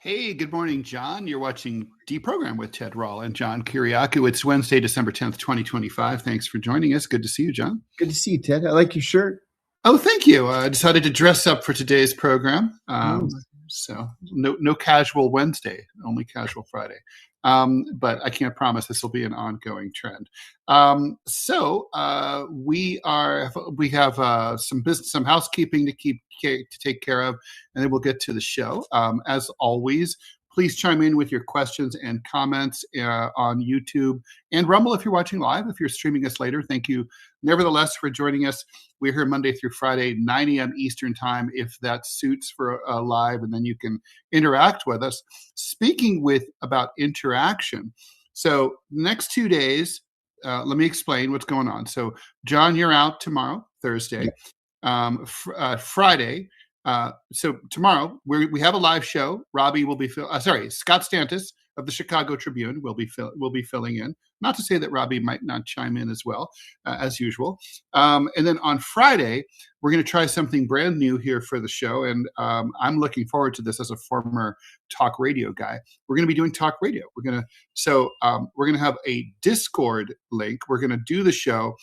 Hey, good morning, John. You're watching DeProgram with Ted Rall and John Kiriakou. It's Wednesday, December 10th, 2025. Thanks for joining us. Good to see you, John. Good to see you, Ted. I like your shirt. Oh, thank you. I decided to dress up for today's program. Nice. So no casual Wednesday, only casual Friday. But I can't promise this will be an ongoing trend. We have some housekeeping to take care of, and then we'll get to the show. As always, please chime in with your questions and comments on YouTube and Rumble if you're watching live. If you're streaming us later, thank you nevertheless for joining us. We're here Monday through Friday, 9 a.m. Eastern time, if that suits for live, and then you can interact with us. Speaking about interaction, so next 2 days, let me explain what's going on. So, John, you're out tomorrow, Thursday. Friday. So tomorrow we have a live show. Robbie will be Scott Stantis of the Chicago Tribune will be filling in. Not to say that Robbie might not chime in as well, as usual. And then on Friday, we're going to try something brand new here for the show. And I'm looking forward to this as a former talk radio guy. We're going to be doing talk radio. We're going to have a Discord link. We're going to do the show.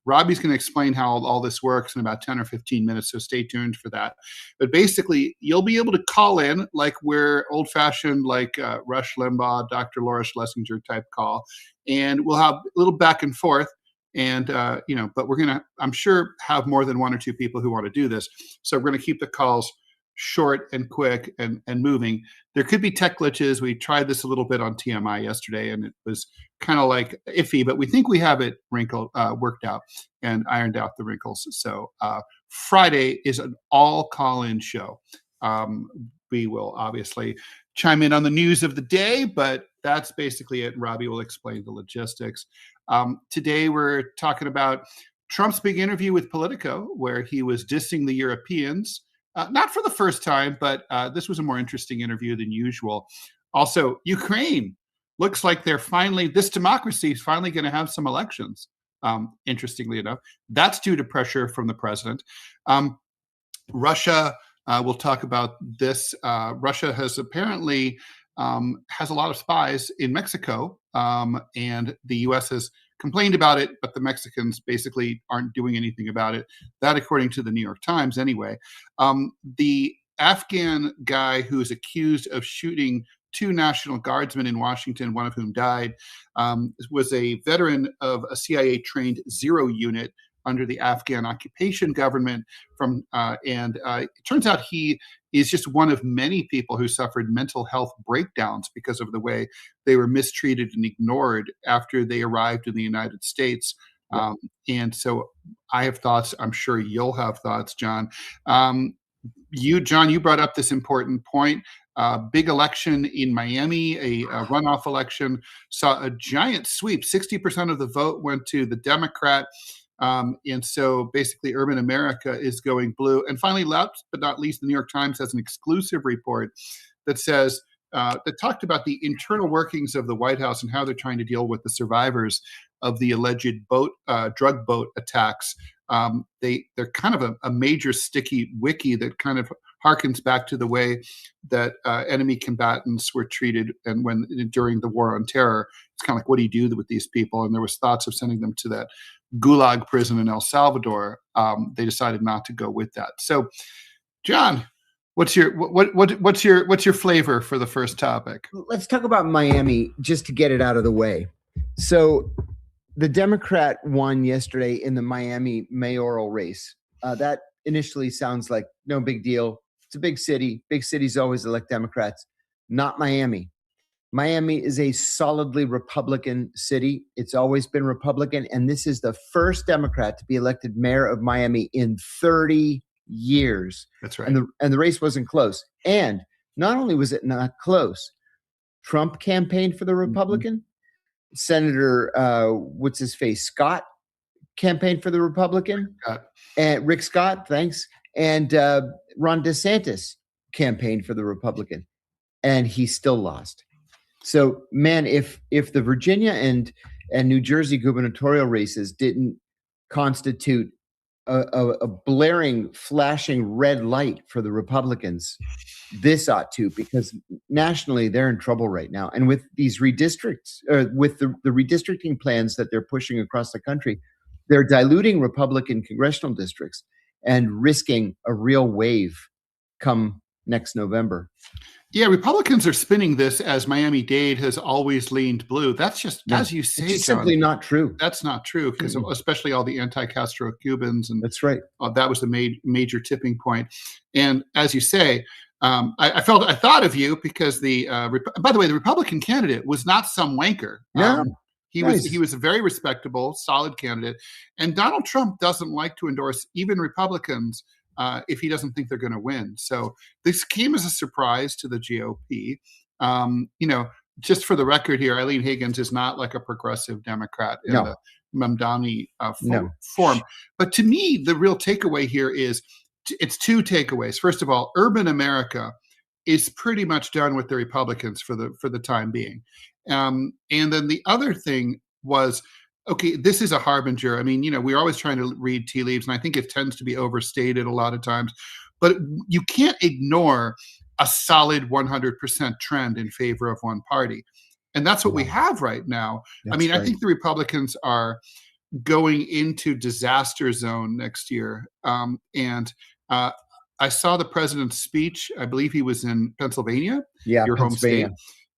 Robbie's going to explain how all this works in about 10 or 15 minutes, so stay tuned for that. But basically, you'll be able to call in like we're old-fashioned, like Rush Limbaugh, Dr. Laura Schlesinger type call, and we'll have a little back and forth. And, but we're going to, I'm sure, have more than one or two people who want to do this. So we're going to keep the calls short and quick and moving. There could be tech glitches. We tried this a little bit on TMI yesterday, and it was kind of like iffy, but we think we have it worked out and ironed out the wrinkles. So Friday is an all call-in show. We will obviously chime in on the news of the day, but that's basically it. Robbie will explain the logistics. Today we're talking about Trump's big interview with Politico, where he was dissing the Europeans. Not for the first time, but this was a more interesting interview than usual. Also, Ukraine looks like this democracy is finally going to have some elections, interestingly enough. That's due to pressure from the president. Russia, we'll talk about this. Russia has apparently has a lot of spies in Mexico, and the U.S. has complained about it, but the Mexicans basically aren't doing anything about it. That, according to the New York Times, anyway. The Afghan guy who is accused of shooting two National Guardsmen in Washington, one of whom died, was a veteran of a CIA-trained Zero unit under the Afghan occupation government. It turns out he is just one of many people who suffered mental health breakdowns because of the way they were mistreated and ignored after they arrived in the United States. And so I have thoughts. I'm sure you'll have thoughts, John. You brought up this important point. Big election in Miami, a runoff election, saw a giant sweep. 60% of the vote went to the Democrat. And so basically urban America is going blue. And finally, last but not least, the New York Times has an exclusive report that says, that talked about the internal workings of the White House and how they're trying to deal with the survivors of the alleged drug boat attacks. They're kind of a major sticky wiki that kind of harkens back to the way that enemy combatants were treated, and during the War on Terror, it's kind of like, what do you do with these people? And there was thoughts of sending them to that Gulag prison in El Salvador. They decided not to go with that. So, John, what's your flavor for the first topic? Let's talk about Miami just to get it out of the way. So the Democrat won yesterday in the Miami mayoral race. That initially sounds like no big deal. It's a big city. Big cities always elect Democrats. Not Miami. Miami is a solidly Republican city. It's always been Republican. And this is the first Democrat to be elected mayor of Miami in 30 years. That's right. And the race wasn't close. And not only was it not close, Trump campaigned for the Republican. Mm-hmm. Senator, what's his face? Scott campaigned for the Republican. And Rick Scott, thanks. And Ron DeSantis campaigned for the Republican. And he still lost. So, man, if the Virginia and New Jersey gubernatorial races didn't constitute a blaring, flashing red light for the Republicans. This ought to, because nationally they're in trouble right now. And with these redistricts, with the redistricting plans that they're pushing across the country, they're diluting Republican congressional districts and risking a real wave come next November. Yeah, Republicans are spinning this as Miami-Dade has always leaned blue. That's just, as you say, it's John, simply not true. That's not true, because especially all the anti-Castro Cubans, and that's right. That was the major tipping point. And as you say, I thought of you because by the way, the Republican candidate was not some wanker. No. He was a very respectable, solid candidate, and Donald Trump doesn't like to endorse even Republicans if he doesn't think they're going to win. So this came as a surprise to the GOP. Just for the record here, Eileen Higgins is not like a progressive Democrat in the Mamdani form. But to me, the real takeaway here is it's two takeaways. First of all, urban America is pretty much done with the Republicans for the time being. And then the other thing was, okay, this is a harbinger. I mean, we're always trying to read tea leaves, and I think it tends to be overstated a lot of times. But you can't ignore a solid 100% trend in favor of one party. And that's what we have right now. I think the Republicans are going into disaster zone next year. I saw the president's speech. I believe he was in Pennsylvania, your home state.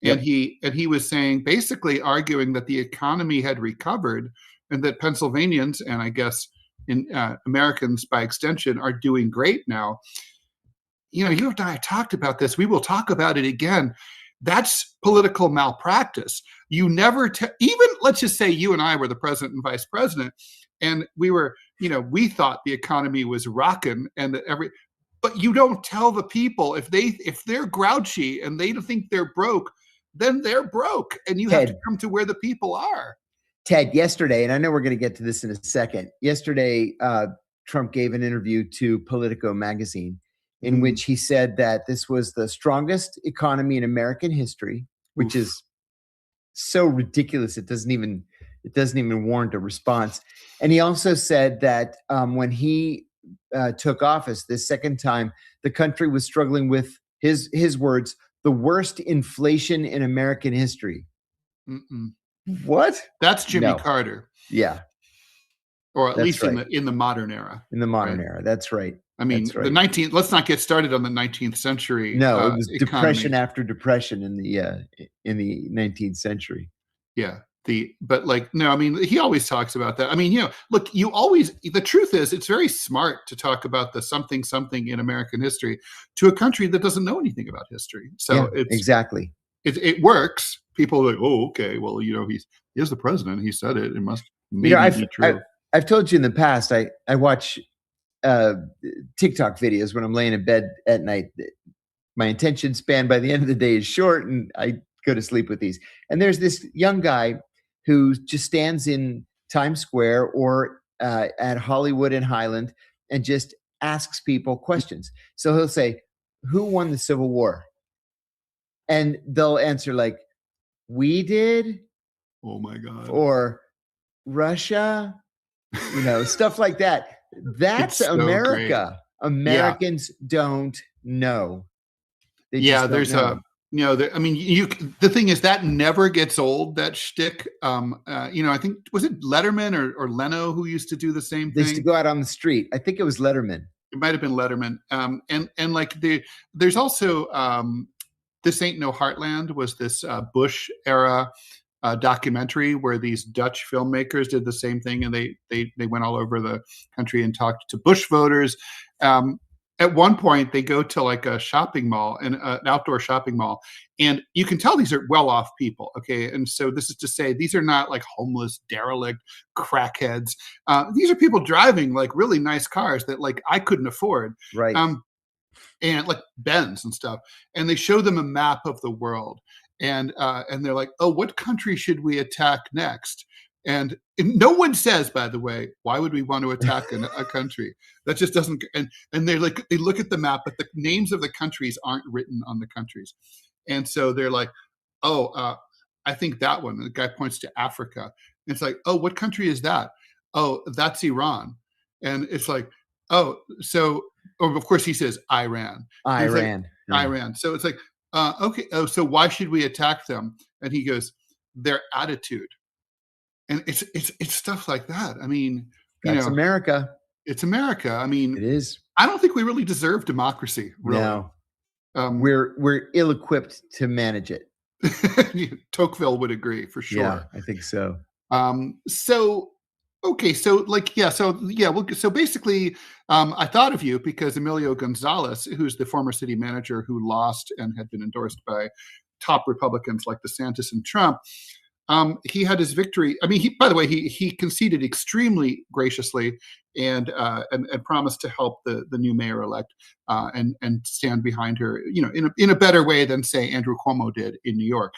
And he was saying, basically arguing that the economy had recovered and that Pennsylvanians, and I guess Americans by extension, are doing great now. You and I have talked about this. We will talk about it again. That's political malpractice. You never, even let's just say you and I were the president and vice president, and we were, we thought the economy was rocking and that but you don't tell the people if they're grouchy and they think they're broke, then they're broke, and you have to come to where the people are. Ted, yesterday, and I know we're going to get to this in a second. Yesterday, Trump gave an interview to Politico magazine in which he said that this was the strongest economy in American history, which is so ridiculous it doesn't even warrant a response. And he also said that when he took office this second time, the country was struggling with his words, the worst inflation in American history. What? That's Jimmy Carter. Yeah. Or at least in the modern era. In the modern era. That's right. I mean, the 19th, let's not get started on the 19th century. No, it was depression after depression in the 19th century. Yeah. He always talks about that. I mean, look, the truth is, it's very smart to talk about the something in American history to a country that doesn't know anything about history. So exactly. It works. People are like, oh, okay, well, he's the president. He said it. It must be true. I've told you in the past, I watch TikTok videos when I'm laying in bed at night. My attention span by the end of the day is short, and I go to sleep with these. And there's this young guy who just stands in Times Square or at Hollywood and Highland and just asks people questions. So he'll say, who won the Civil War? And they'll answer like, we did. Oh my God. Or Russia, stuff like that. That's so America. Great. Americans don't know. There's know. The thing is that never gets old, that shtick. I think, was it Letterman or Leno who used to do the same thing? They used to go out on the street. I think it was Letterman. It might have been Letterman. There's also This Ain't No Heartland was this Bush era documentary where these Dutch filmmakers did the same thing, and they went all over the country and talked to Bush voters. At one point, they go to like a shopping mall, an outdoor shopping mall, and you can tell these are well-off people. Okay, and so this is to say these are not like homeless, derelict, crackheads. These are people driving like really nice cars that like I couldn't afford. Right. And like Benz and stuff, and they show them a map of the world, and they're like, oh, what country should we attack next? And no one says, by the way, why would we want to attack a country? That just doesn't. And they're like, they look at the map, but the names of the countries aren't written on the countries, and so they're like, oh, I think that one. And the guy points to Africa. And it's like, oh, what country is that? Oh, that's Iran. And it's like, oh, so, of course he says Iran. Iran. Like, Iran. So it's like, okay. Oh, so why should we attack them? And he goes, their attitude. And it's stuff like that. I mean, That's America. It's America. I mean, it is. I don't think we really deserve democracy. Really. No. We're ill-equipped to manage it. Tocqueville would agree for sure. Yeah, I think so. So basically, I thought of you because Emilio Gonzalez, who's the former city manager who lost and had been endorsed by top Republicans like DeSantis and Trump, he had his victory. I mean, by the way, he conceded extremely graciously and promised to help the new mayor-elect and stand behind her, in a better way than, say, Andrew Cuomo did in New York,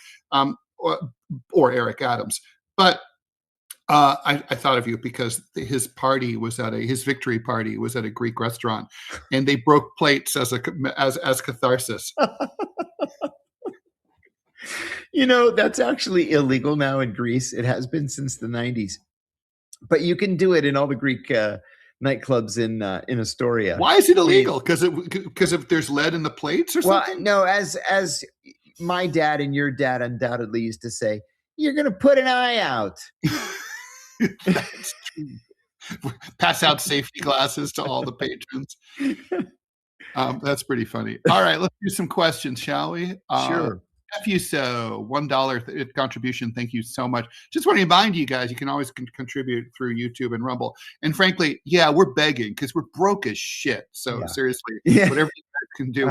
or Eric Adams. But I thought of you because his victory party was at a Greek restaurant, and they broke plates as catharsis. That's actually illegal now in Greece. It has been since the 90s, but you can do it in all the Greek nightclubs in Astoria. Why is it illegal? Because if there's lead in the plates or something? Well, no, as my dad and your dad undoubtedly used to say, you're going to put an eye out. That's true. Pass out safety glasses to all the patrons. That's pretty funny. All right, let's do some questions, shall we? Sure. FUSO, $1 contribution. Thank you so much. Just want to remind you guys, you can always contribute through YouTube and Rumble. And frankly, we're begging because we're broke as shit. So seriously, whatever you guys can do.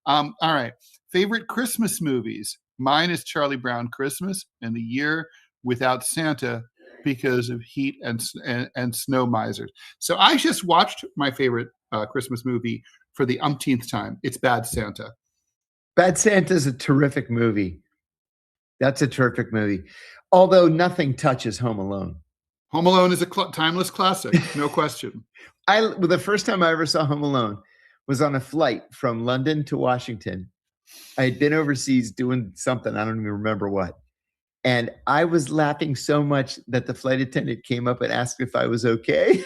All right. Favorite Christmas movies. Mine is Charlie Brown Christmas and The Year Without Santa because of heat and snow misers. So I just watched my favorite Christmas movie for the umpteenth time. It's Bad Santa. Bad Santa is a terrific movie. That's a terrific movie. Although nothing touches Home Alone. Home Alone is a timeless classic, no question. The first time I ever saw Home Alone was on a flight from London to Washington. I had been overseas doing something, I don't even remember what. And I was laughing so much that the flight attendant came up and asked if I was okay.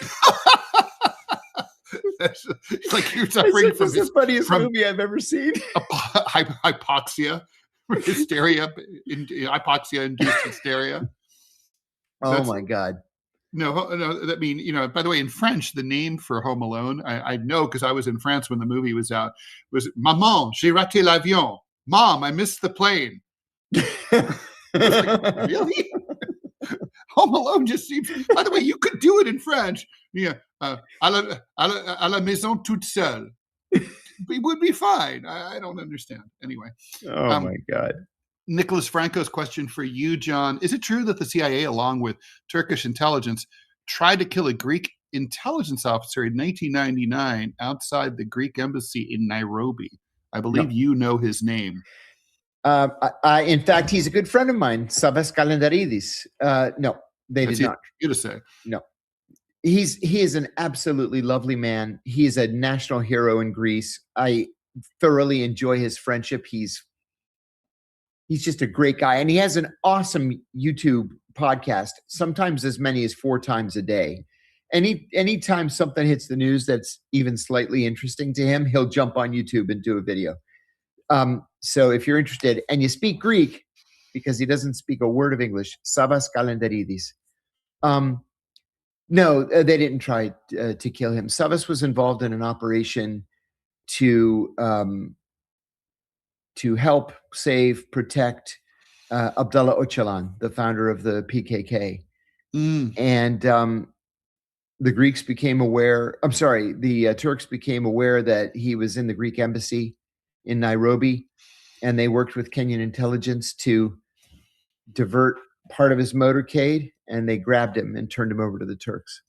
It's like you're suffering from the funniest movie I've ever seen. Hypoxia, hysteria, hypoxia-induced hysteria. My God. No. I mean, by the way, in French, the name for Home Alone, I know because I was in France when the movie was out, was Maman, j'ai raté l'avion. Mom, I missed the plane. Like, really? Home Alone just seems. By the way, you could do it in French. Yeah, à la maison toute seule. It would be fine. I don't understand. Anyway. Oh my God. Nicholas Franco's question for you, John. Is it true that the CIA, along with Turkish intelligence, tried to kill a Greek intelligence officer in 1999 outside the Greek embassy in Nairobi? I believe you know his name. In fact, he's a good friend of mine, Savas Kalendaridis. No, they did not. You to say. No. He is an absolutely lovely man. He is a national hero in Greece. I thoroughly enjoy his friendship. He's just a great guy. And he has an awesome YouTube podcast, sometimes as many as 4 times a day. Anytime something hits the news that's even slightly interesting to him, he'll jump on YouTube and do a video. So if you're interested and you speak Greek, because he doesn't speak a word of English, Savas Kalendaridis. No, they didn't try to kill him. Savas was involved in an operation to help, save, protect Abdullah Öcalan, the founder of the PKK. And the Greeks became aware. The Turks became aware that he was in the Greek embassy in Nairobi, and they worked with Kenyan intelligence to divert part of his motorcade, and they grabbed him and turned him over to the Turks.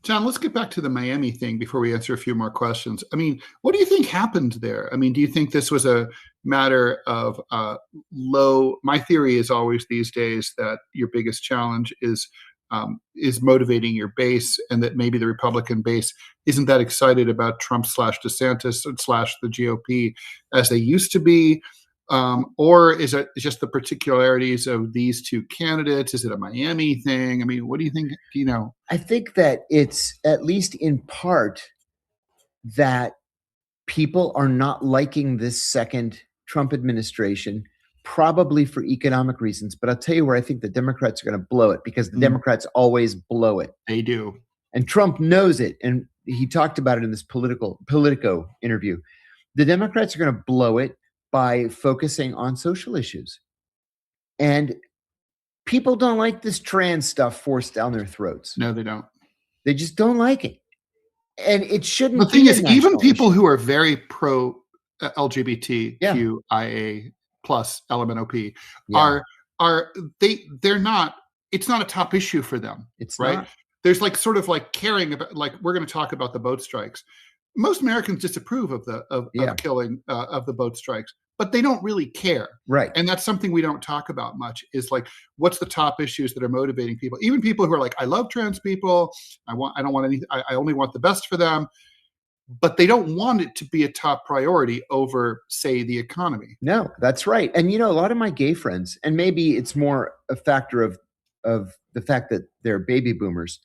John, let's get back to the Miami thing before we answer a few more questions. I mean, what do you think happened there? I mean, do you think this was a matter of my theory is always these days that your biggest challenge is motivating your base, and that maybe the Republican base isn't that excited about Trump / DeSantis / the GOP as they used to be. Or is it just the particularities of these two candidates? Is it a Miami thing? I mean, what do you think? Do you know? I think that it's at least in part that people are not liking this second Trump administration, probably for economic reasons. But I'll tell you where I think the Democrats are going to blow it, because the Democrats always blow it. They do. And Trump knows it. And he talked about it in this Politico interview. The Democrats are going to blow it by focusing on social issues. And people don't like this trans stuff forced down their throats. No, they don't. They just don't like it. And it shouldn't. The thing is, even people who are very pro LGBTQIA plus LMNOP they're not. It's not a top issue for them. It's right. Not. There's like sort of like caring about, like, we're going to talk about the boat strikes. Most Americans disapprove of killing of the boat strikes, but they don't really care. Right. And that's something we don't talk about much, is like, what's the top issues that are motivating people? Even people who are like, I love trans people. I only want the best for them. But they don't want it to be a top priority over, say, the economy. No, that's right. And, a lot of my gay friends, and maybe it's more a factor of the fact that they're baby boomers,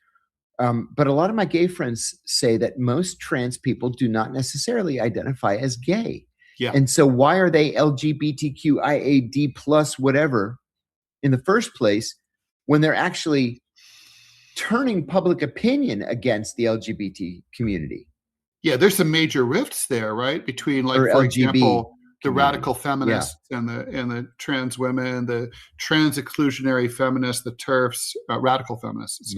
but a lot of my gay friends say that most trans people do not necessarily identify as gay. Yeah. And so why are they LGBTQIAD plus whatever in the first place, when they're actually turning public opinion against the LGBT community? Yeah, there's some major rifts there, right? Between, like, for example, the radical feminists and the trans women, the trans exclusionary feminists, the TERFs, radical feminists,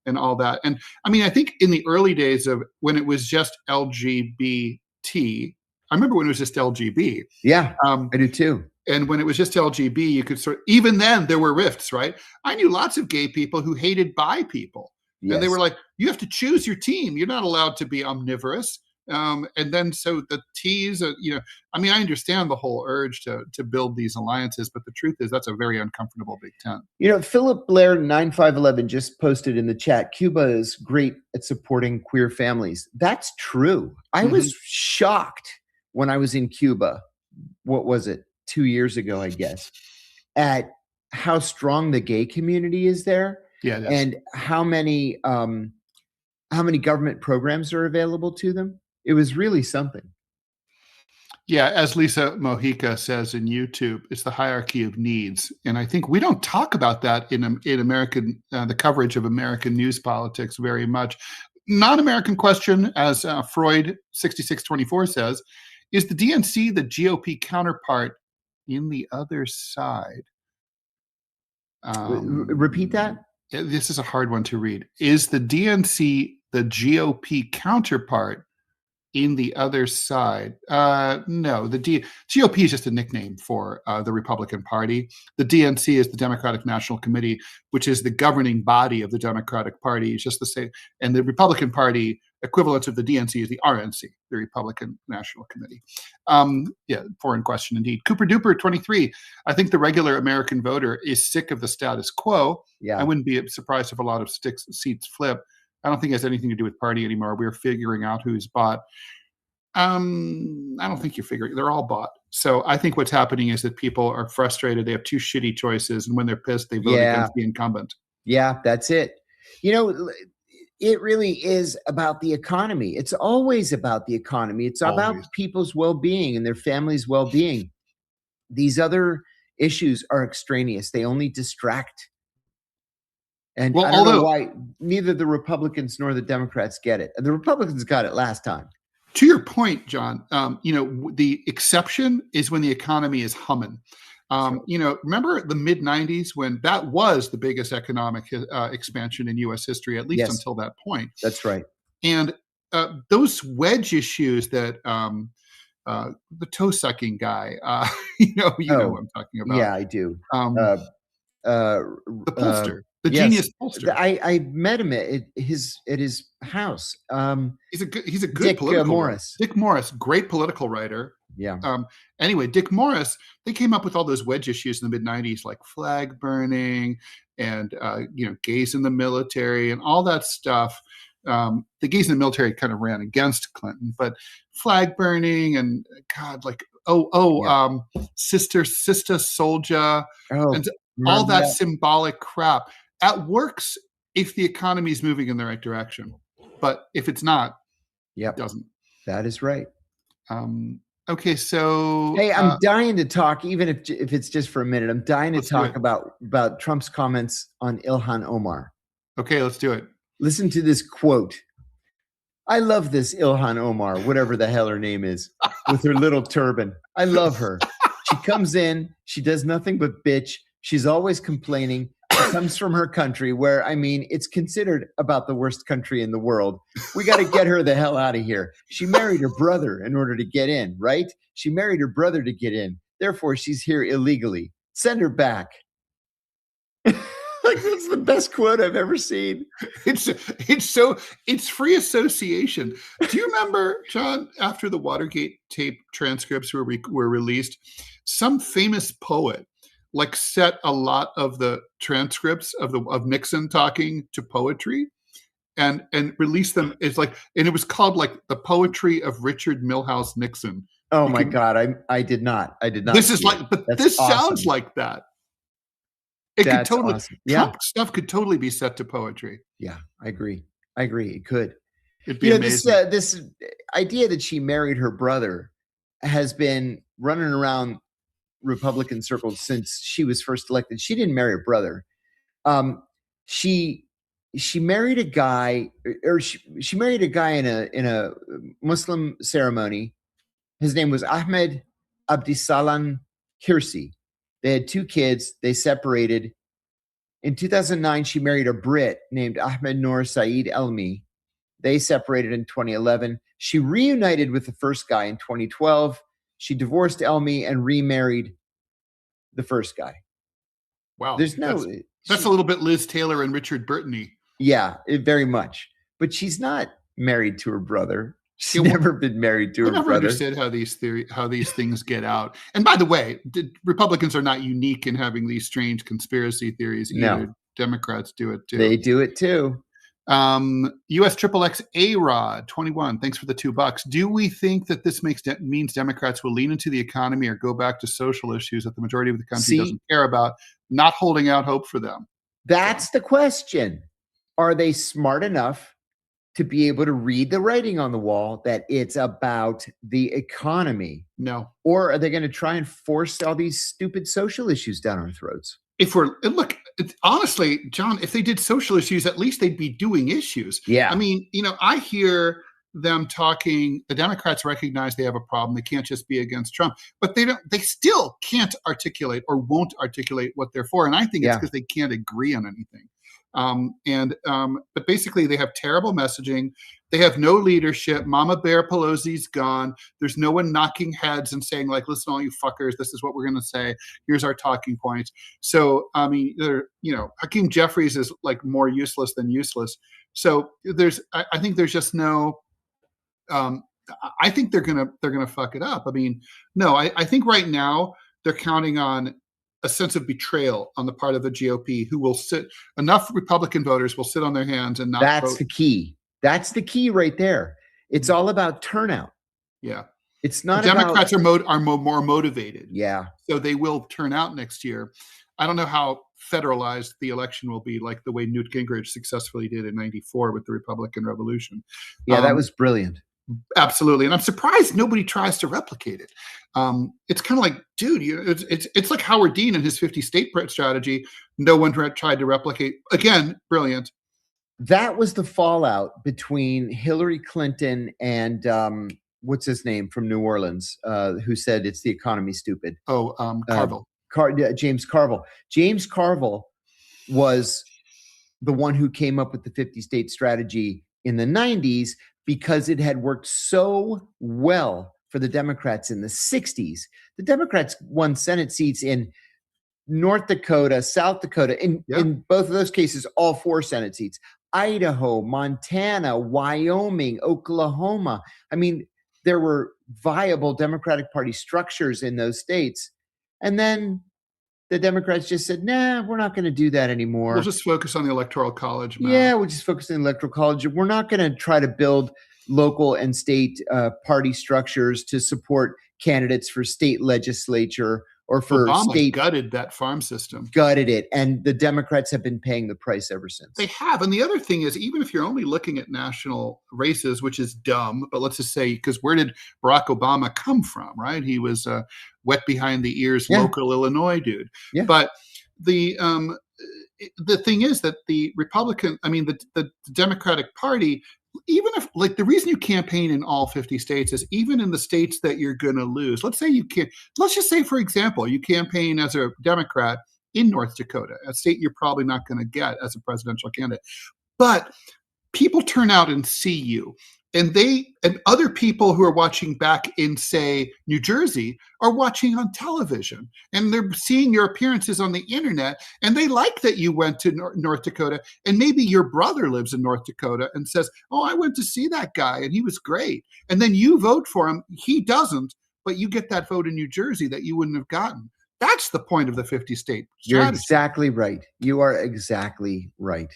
and all that. And I mean, I think in the early days of when it was just LGBT, I remember when it was just LGB. Yeah, I do too. And when it was just LGB, you could even then there were rifts, right? I knew lots of gay people who hated bi people. Yes. And they were like, you have to choose your team. You're not allowed to be omnivorous. And then so the T's, I mean, I understand the whole urge to build these alliances, but the truth is that's a very uncomfortable big tent. Philip Blair 9511 just posted in the chat, Cuba is great at supporting queer families. That's true. I was shocked when I was in Cuba. What was it? 2 years ago, I guess, at how strong the gay community is there. Yeah, and how many government programs are available to them. It was really something. Yeah, as Lisa Mojica says in YouTube, it's the hierarchy of needs, and I think we don't talk about that in American the coverage of American news politics very much. Non-American question, as Freud 6624 says, is the DNC the GOP counterpart in the other side? Repeat that. This is a hard one to read. Is the DNC the GOP counterpart in the other side? No, the GOP is just a nickname for the Republican Party. The DNC is the Democratic National Committee, which is the governing body of the Democratic Party. It's just the same. And the Republican Party equivalent of the DNC is the RNC, the Republican National Committee. Foreign question indeed. Cooper Duper 23. I think the regular American voter is sick of the status quo. Yeah. I wouldn't be surprised if a lot of seats flip. I don't think it has anything to do with party anymore. We're figuring out who's bought. I don't think you're figuring. They're all bought. So I think what's happening is that people are frustrated. They have two shitty choices, and when they're pissed, they vote against the incumbent. Yeah, that's it. It really is about the economy. It's always about the economy. It's about people's well-being and their families' well-being. These other issues are extraneous. They only distract. And I don't know why neither the Republicans nor the Democrats get it. The Republicans got it last time. To your point, John, the exception is when the economy is humming. Remember the mid-'90s when that was the biggest economic expansion in U.S. history, at least until that point. That's right. And those wedge issues that the toe-sucking guy, you know what I'm talking about. Yeah, I do. The pollster. The genius pollster. I met him at his house. He's a good Dick political Morris. Dick Morris, great political writer. Yeah. Anyway, Dick Morris, they came up with all those wedge issues in the mid-'90s, like flag burning and gays in the military and all that stuff. The gays in the military kind of ran against Clinton, but flag burning and Yeah. Sister Soldier, Oh, and all remember that that? symbolic crap. It works if the economy is moving in the right direction, but if it's not, it Yep, doesn't. that is right. Okay, so Hey, I'm dying to talk, even if it's just for a minute. I'm dying to let's do talk it. about Trump's comments on Ilhan Omar. Okay, let's do it. Listen to this quote. I love this Ilhan Omar, whatever the hell her name is, with her little turban. I love her. She comes in, she does nothing but bitch. She's always complaining. She comes from her country where, I mean, it's considered about the worst country in the world. We got to get her the hell out of here. She married her brother in order to get in, right? She married her brother to get in. Therefore, she's here illegally. Send her back. Like, that's the best quote I've ever seen. It's free association. Do you remember, John, after the Watergate tape transcripts were released, some famous poet like set a lot of the transcripts of Nixon talking to poetry and released them. It's like, and it was called like the poetry of Richard Milhouse Nixon. Oh my God, I did not. This is like, but That's this awesome. sounds like that. It could That's totally, awesome. Yeah. Trump stuff could totally be set to poetry. Yeah, I agree. It could. It'd be amazing. This idea that she married her brother has been running around Republican circles since she was first elected. She didn't marry her brother. She married a guy, or she married a guy in a Muslim ceremony. His name was Ahmed Abdisalan Hirsi. They had 2 kids. They separated. In 2009, she married a Brit named Ahmed Noor Saeed Elmi. They separated in 2011. She reunited with the first guy in 2012. She divorced Elmi and remarried the first guy. Wow. There's that's a little bit Liz Taylor and Richard Burtony. Yeah, very much. But she's not married to her brother. She's never been married to her brother. I never understood how these things get out. And by the way, Republicans are not unique in having these strange conspiracy theories either. No. Democrats do it too. They do it too. US XXX A-Rod 21. Thanks for the $2. Do we think that this means Democrats will lean into the economy or go back to social issues that the majority of the country doesn't care about, not holding out hope for them? That's the question. Are they smart enough to be able to read the writing on the wall that it's about the economy? No. Or are they going to try and force all these stupid social issues down our throats? Honestly, John, if they did social issues, at least they'd be doing issues. Yeah. I mean, I hear them talking, the Democrats recognize they have a problem. They can't just be against Trump, but they still can't articulate or won't articulate what they're for. And I think it's because they can't agree on anything. But basically they have terrible messaging. They have no leadership. Mama Bear Pelosi's gone. There's no one knocking heads and saying like, listen, all you fuckers, this is what we're going to say. Here's our talking points. So, I mean, Hakeem Jeffries is like more useless than useless. So I think there's just no, I think they're going to fuck it up. I mean, no, I think right now they're counting on a sense of betrayal on the part of the GOP, who will enough Republican voters will sit on their hands and not vote. That's the key. That's the key right there. It's all about turnout. Yeah. It's not the Democrats are more motivated. Yeah. So they will turn out next year. I don't know how federalized the election will be, like the way Newt Gingrich successfully did in '94 with the Republican Revolution. Yeah, that was brilliant. Absolutely. And I'm surprised nobody tries to replicate it. It's kind of like, dude, it's like Howard Dean and his 50 state strategy. No one tried to replicate. Again, brilliant. That was the fallout between Hillary Clinton and what's his name from New Orleans, who said it's the economy, stupid. Carville. James Carville. James Carville was the one who came up with the 50 state strategy in the 90s because it had worked so well for the Democrats in the 60s. The Democrats won Senate seats in North Dakota, South Dakota, in both of those cases, all 4 Senate seats. Idaho, Montana, Wyoming, Oklahoma. I mean, there were viable Democratic Party structures in those states. And then the Democrats just said, nah, we're not going to do that anymore. We'll just focus on the Electoral College. Now. Yeah, we'll just focus on the Electoral College. We're not going to try to build local and state party structures to support candidates for state legislature or for Obama state. gutted that farm system. Gutted it. And the Democrats have been paying the price ever since. They have. And the other thing is, even if you're only looking at national races, which is dumb, but let's just say, because where did Barack Obama come from, right? He was a wet behind the ears, local Illinois dude. Yeah. But the thing is that the Democratic Party, even if, like, the reason you campaign in all 50 states is even in the states that you're going to lose. Let's just say, for example, you campaign as a Democrat in North Dakota, a state you're probably not going to get as a presidential candidate. But people turn out and see you. And other people who are watching back in, say, New Jersey are watching on television, and they're seeing your appearances on the internet, and they like that you went to North Dakota, and maybe your brother lives in North Dakota and says, oh, I went to see that guy and he was great. And then you vote for him. He doesn't, but you get that vote in New Jersey that you wouldn't have gotten. That's the point of the 50-state strategy. You're exactly right. You are exactly right.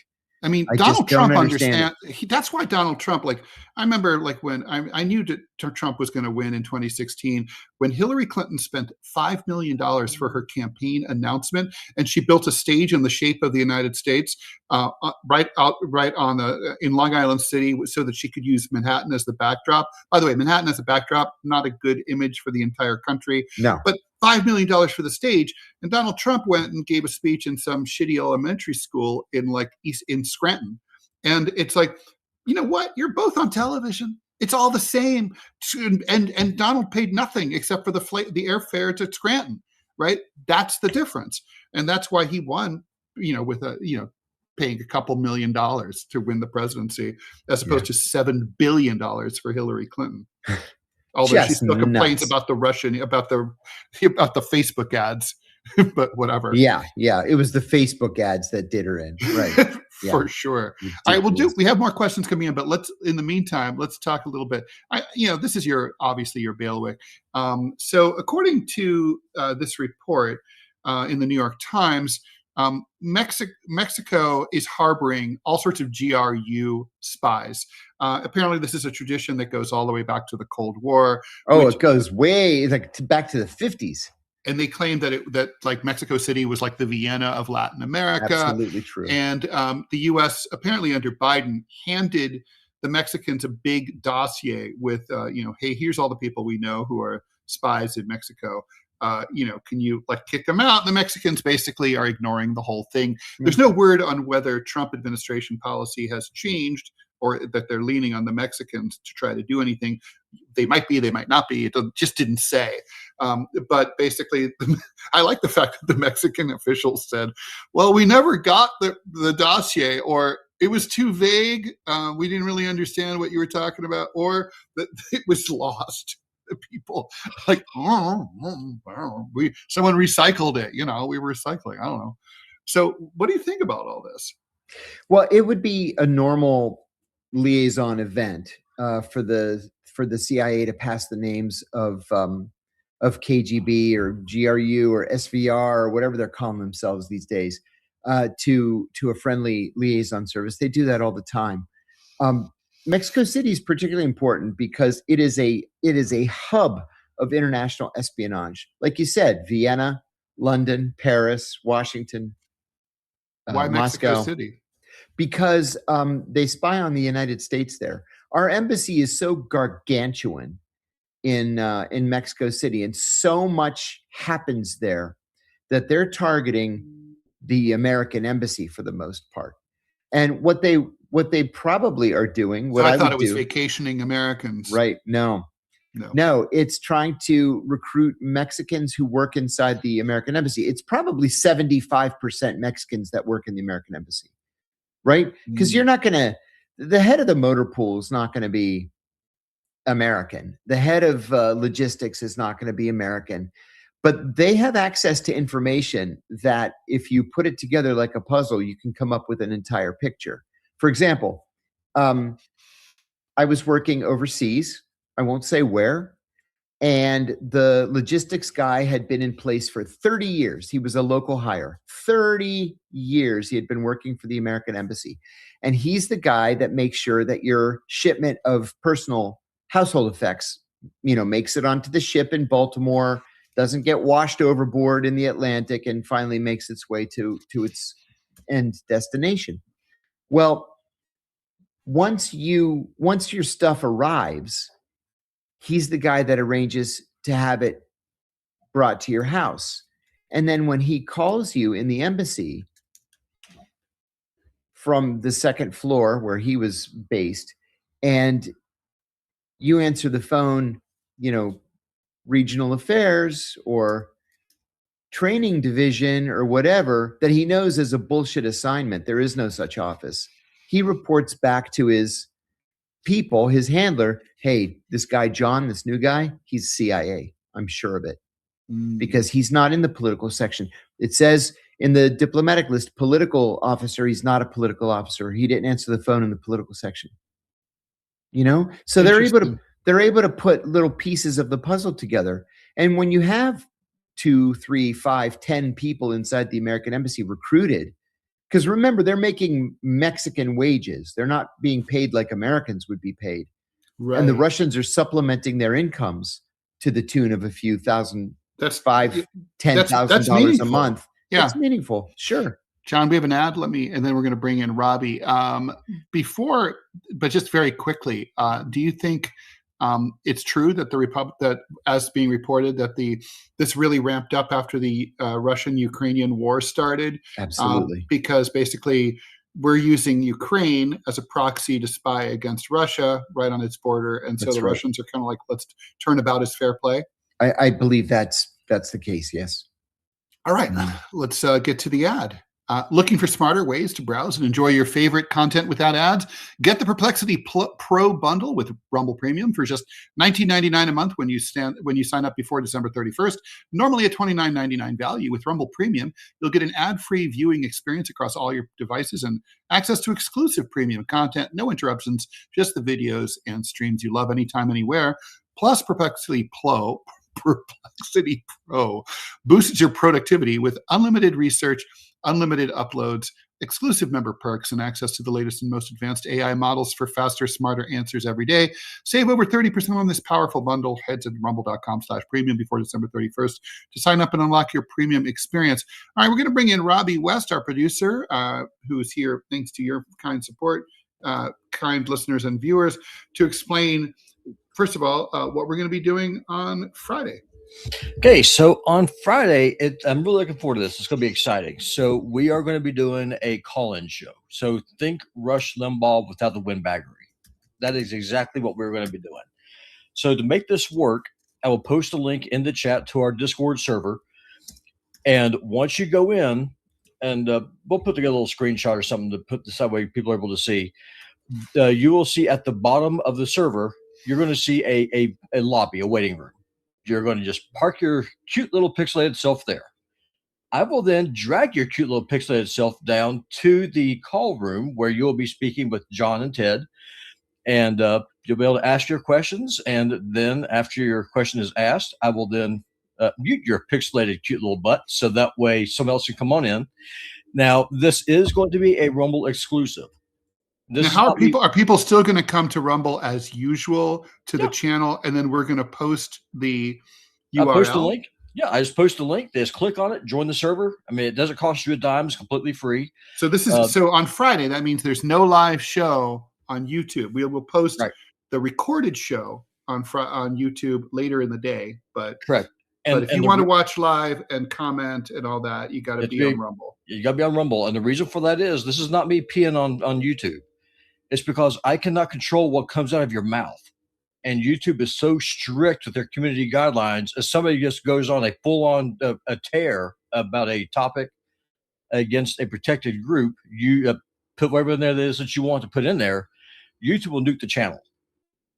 I mean, Donald Trump understands. That's why Donald Trump, like, I remember, like, when I knew that Trump was going to win in 2016, when Hillary Clinton spent $5 million for her campaign announcement, and she built a stage in the shape of the United States, right in Long Island City, so that she could use Manhattan as the backdrop. By the way, Manhattan as a backdrop, not a good image for the entire country. No, but $5 million for the stage. And Donald Trump went and gave a speech in some shitty elementary school in Scranton. And it's like, you know what? You're both on television. It's all the same. And Donald paid nothing except for the airfare to Scranton, right? That's the difference. And that's why he won, with paying a couple $1 million to win the presidency, as opposed to $7 billion for Hillary Clinton. Although she still complains about the Facebook ads, but whatever. Yeah. It was the Facebook ads that did her in, right? For sure. All right, we have more questions coming in, but in the meantime, let's talk a little bit. This is obviously your bailiwick. So according to this report in the New York Times, Mexico is harboring all sorts of GRU spies. Apparently, this is a tradition that goes all the way back to the Cold War. It goes way back to the 50s. And they claim that Mexico City was like the Vienna of Latin America. Absolutely true. And the U.S. apparently under Biden handed the Mexicans a big dossier with, hey, here's all the people we know who are spies in Mexico. Can you kick them out? The Mexicans basically are ignoring the whole thing. There's no word on whether Trump administration policy has changed or that they're leaning on the Mexicans to try to do anything. They might be, they might not be. It just didn't say. But basically, I like the fact that the Mexican officials said, well, we never got the dossier, or it was too vague. We didn't really understand what you were talking about, or that it was lost. People someone recycled it. We were recycling. I don't know. So what do you think about all this? Well, it would be a normal liaison event for the CIA to pass the names of KGB or GRU or SVR or whatever they're calling themselves these days to a friendly liaison service. They do that all the time. Mexico City is particularly important because it is a hub of international espionage. Like you said, Vienna, London, Paris, Washington, Why Moscow. Mexico City? Because they spy on the United States there. Our embassy is so gargantuan in Mexico City, and so much happens there that they're targeting the American embassy for the most part. And what they probably are doing, I thought it was vacationing Americans. Right. No, it's trying to recruit Mexicans who work inside the American embassy. It's probably 75% Mexicans that work in the American embassy, right? Because you're not going to, the head of the motor pool is not going to be American. The head of logistics is not going to be American. But they have access to information that if you put it together like a puzzle, you can come up with an entire picture. For example, I was working overseas. I won't say where. And the logistics guy had been in place for 30 years. He was a local hire. 30 years he had been working for the American embassy. And he's the guy that makes sure that your shipment of personal household effects makes it onto the ship in Baltimore, doesn't get washed overboard in the Atlantic, and finally makes its way to its end destination. Well, once your stuff arrives, he's the guy that arranges to have it brought to your house. And then when he calls you in the embassy from the second floor where he was based, and you answer the phone, regional affairs or training division or whatever, that he knows is a bullshit assignment. There is no such office. He reports back to his people, his handler, hey, this guy, John, this new guy, he's CIA. I'm sure of it. Because he's not in the political section. It says in the diplomatic list, political officer. He's not a political officer. He didn't answer the phone in the political section. So they're able to put little pieces of the puzzle together. And when you have 2, 3, 5, 10 people inside the American embassy recruited, because remember, they're making Mexican wages. They're not being paid like Americans would be paid. Right. And the Russians are supplementing their incomes to the tune of a few thousand. That's $10,000 a month. Yeah, that's meaningful. Sure. John, we have an ad. And then we're going to bring in Robbie. But just very quickly, do you think it's true that that as being reported that this really ramped up after the Russian-Ukrainian war started? Absolutely. Because basically we're using Ukraine as a proxy to spy against Russia right on its border, and so the Russians are kind of like, let's turn about as fair play. I believe that's the case, yes. All right, let's get to the ad. Looking for smarter ways to browse and enjoy your favorite content without ads? Get the Perplexity Pro bundle with Rumble Premium for just $19.99 a month when you sign up before December 31st. Normally a $29.99 value. With Rumble Premium, you'll get an ad-free viewing experience across all your devices and access to exclusive premium content, no interruptions, just the videos and streams you love anytime, anywhere. Plus, Perplexity Pro boosts your productivity with unlimited research, unlimited uploads, exclusive member perks, and access to the latest and most advanced AI models for faster, smarter answers every day. Save over 30% on this powerful bundle. Head to rumble.com/premium before December 31st to sign up and unlock your premium experience. All right, we're going to bring in Robbie West, our producer, who is here thanks to your kind support, kind listeners and viewers, to explain, first of all, what we're going to be doing on Friday. Okay, so on Friday, I'm really looking forward to this. It's going to be exciting. So we are going to be doing a call-in show. So think Rush Limbaugh without the windbaggery. That is exactly what we're going to be doing. So to make this work, I will post a link in the chat to our Discord server. And once you go in, and we'll put together a little screenshot or something to put this that way people are able to see, you will see at the bottom of the server, you're going to see a lobby, a waiting room. You're going to just park your cute little pixelated self there. I will then drag your cute little pixelated self down to the call room where you'll be speaking with John and Ted. And you'll be able to ask your questions. And then after your question is asked, I will then mute your pixelated cute little butt. So that way someone else can come on in. Now, this is going to be a Rumble exclusive. Now, how are people still going to come to Rumble as usual to the channel, and then we're going to post the URL? I post the link. Yeah, I just post the link. They just click on it, join the server. I mean, it doesn't cost you a dime. It's completely free. So this is so on Friday. That means there's no live show on YouTube. We will post the recorded show on YouTube later in the day. But correct. But if you want to watch live and comment and all that, you got to be on Rumble. You got to be on Rumble, and the reason for that is this is not me peeing on YouTube. It's because I cannot control what comes out of your mouth. And YouTube is so strict with their community guidelines. If somebody just goes on a full-on a tear about a topic against a protected group, you put whatever in there that is that you want to put in there, YouTube will nuke the channel.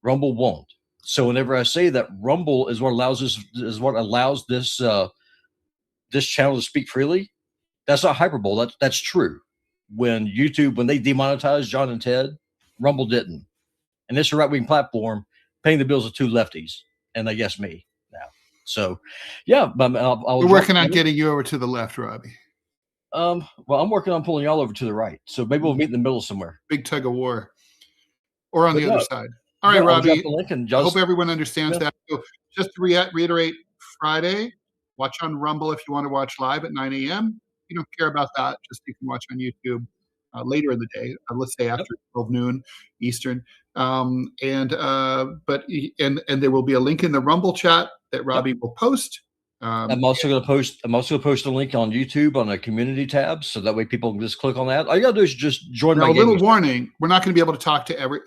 Rumble won't. So whenever I say that Rumble is what allows this this channel to speak freely, that's not hyperbole. That's true. When they demonetized John and Ted, Rumble didn't. And this is a right-wing platform paying the bills of two lefties, and I guess me now. So, yeah. We're working on getting you over to the left, Robbie. Well, I'm working on pulling y'all over to the right. So maybe we'll meet in the middle somewhere. Big tug of war. Or on the other side. All right, Yeah, I'll drop Robbie. the link and I hope just everyone understands yeah. that. So just to reiterate, Friday, watch on Rumble if you want to watch live at 9 a.m. You don't care about that. Just you can watch on YouTube later in the day. Let's say Yep. after 12 noon Eastern. But there will be a link in the Rumble chat that Robbie will post. I'm also going to post a link on YouTube on a community tab, so that way people can just click on that. All you got to do is just join Now, my a little gaming. warning: we're not going to be able to talk to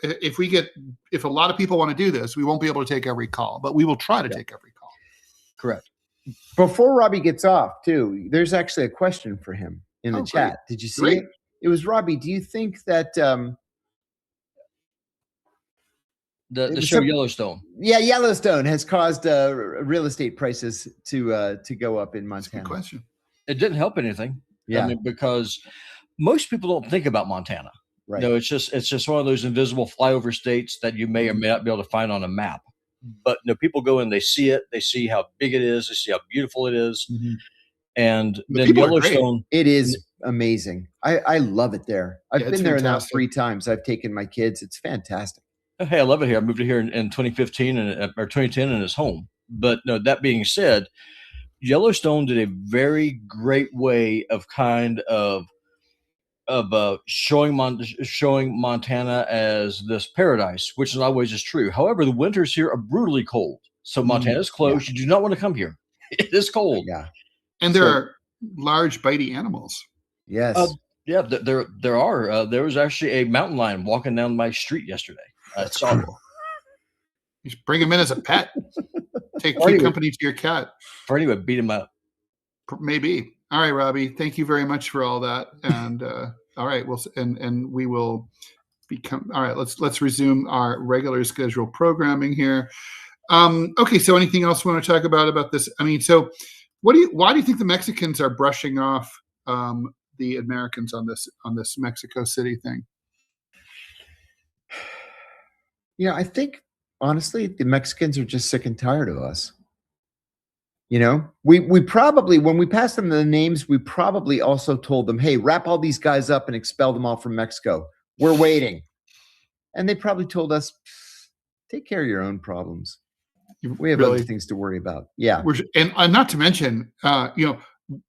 if a lot of people want to do this, we won't be able to take every call, but we will try to take every call. Correct. Before Robbie gets off, too, there's actually a question for him in the chat. Great. Did you see it? It was Robbie. Do you think that the show Yellowstone? Yeah, Yellowstone has caused real estate prices to go up in Montana. That's a good question. It didn't help anything. Yeah, I mean, because most people don't think about Montana. Right. No, it's just one of those invisible flyover states that you may or may not be able to find on a map. But people go and they see it. They see how big it is. They see how beautiful it is. Mm-hmm. And then Yellowstone. It is amazing. I love it there. I've been there now 3 times. I've taken my kids. It's fantastic. Hey, I love it here. I moved here in 2015 or 2010 and it's home. But no, that being said, Yellowstone did a very great way of kind of showing Montana as this paradise, which in a lot of ways is true. However, the winters here are brutally cold. So Montana's closed. Yeah. You do not want to come here. It is cold. Yeah. And there are large bitey animals. Yes. Yeah, there are. There was actually a mountain lion walking down my street yesterday. That's cool. You should bring him in as a pet. Keep company to your cat. Or anyway, beat him up. Maybe. All right, Robbie. Thank you very much for all that. And all right, we will become. All right, let's resume our regular scheduled programming here. Okay. So, anything else we want to talk about this? I mean, so why do you think the Mexicans are brushing off the Americans on this Mexico City thing? Yeah, I think honestly, the Mexicans are just sick and tired of us. You know, we probably, when we passed them the names, we probably also told them, hey, wrap all these guys up and expel them all from Mexico. We're waiting. And they probably told us, take care of your own problems. We have other things to worry about. Yeah. And not to mention,